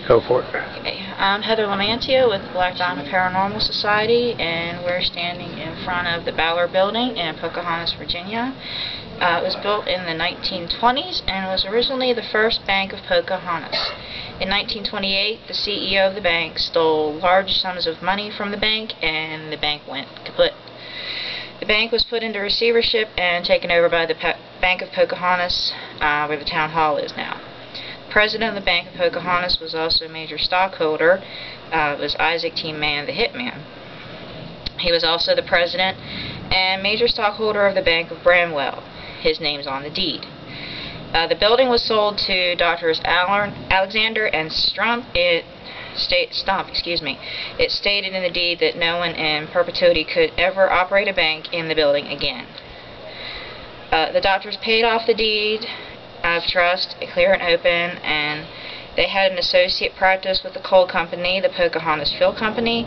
Go for it. Okay. I'm Heather Lamantia with Black Diamond Paranormal Society, and we're standing in front of the Ballard building in Pocahontas, Virginia. It was built in the 1920s and was originally the first bank of Pocahontas. In 1928, the CEO of the bank stole large sums of money from the bank, and the bank went kaput. The bank was put into receivership and taken over by the Bank of Pocahontas, where the town hall is now. The president of the Bank of Pocahontas was also a major stockholder. It was Isaac T. Mann, the Hitman. He was also the president and major stockholder of the Bank of Bramwell. His name's on the deed. The building was sold to Drs. Alexander and Stump. It stated in the deed that no one in perpetuity could ever operate a bank in the building again. The doctors paid off the deed of trust, clear and open, and they had an associate practice with the coal company, the Pocahontas Fuel Company,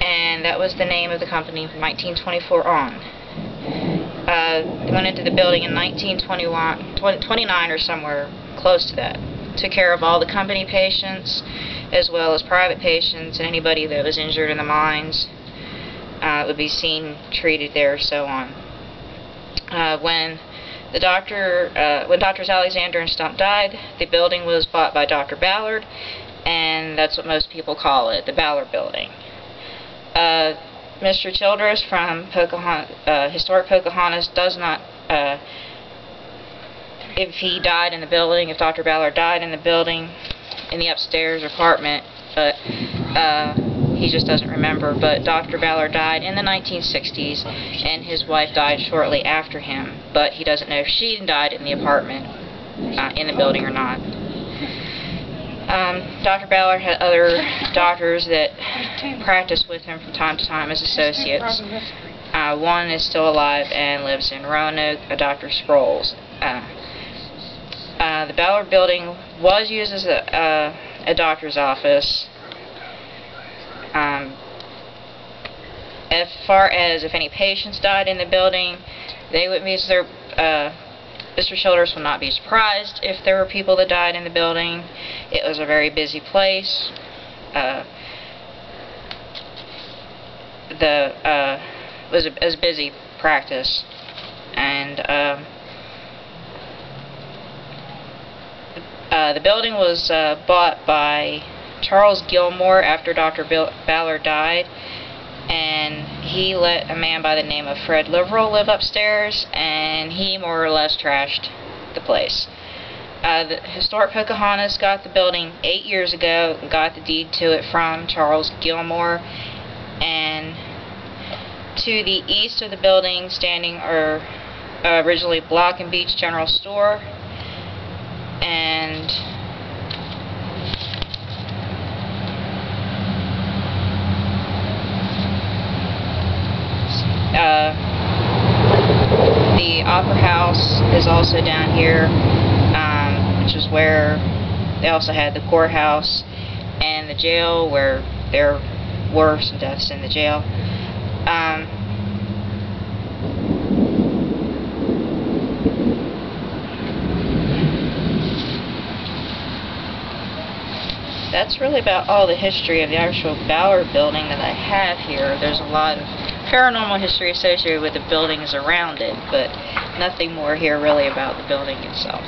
and that was the name of the company from 1924 on. They went into the building in 1929 or somewhere close to that. Took care of all the company patients as well as private patients and anybody that was injured in the mines would be seen, treated there, so on. When Drs. Alexander and Stump died, the building was bought by Dr. Ballard, and that's what most people call it, the Ballard building. Mr. Childress from Historic Pocahontas does not, if he died in the building, if Dr. Ballard died in the building, in the upstairs apartment, but he just doesn't remember. But Dr. Ballard died in the 1960s, and his wife died shortly after him, but he doesn't know if she died in the apartment, in the building or not. Dr. Ballard had other doctors that practiced with him from time to time as associates. One is still alive and lives in Roanoke, Dr. Sproles. The Ballard building was used as a doctor's office. As far as if any patients died in the building, they would be Mr. Childress would not be surprised if there were people that died in the building. It was a very busy place. It was a busy practice, and the building was bought by Charles Gilmore after Dr. Ballard died, and he let a man by the name of Fred Liverell live upstairs, and he more or less trashed the place. The Historic Pocahontas got the building 8 years ago and got the deed to it from Charles Gilmore, and to the east of the building standing originally Block and Beach General Store, and the Opera House is also down here, which is where they also had the courthouse and the jail, where there were some deaths in the jail. That's really about all the history of the actual Ballard building that I have here. There's a lot of paranormal history associated with the buildings around it, but nothing more here really about the building itself.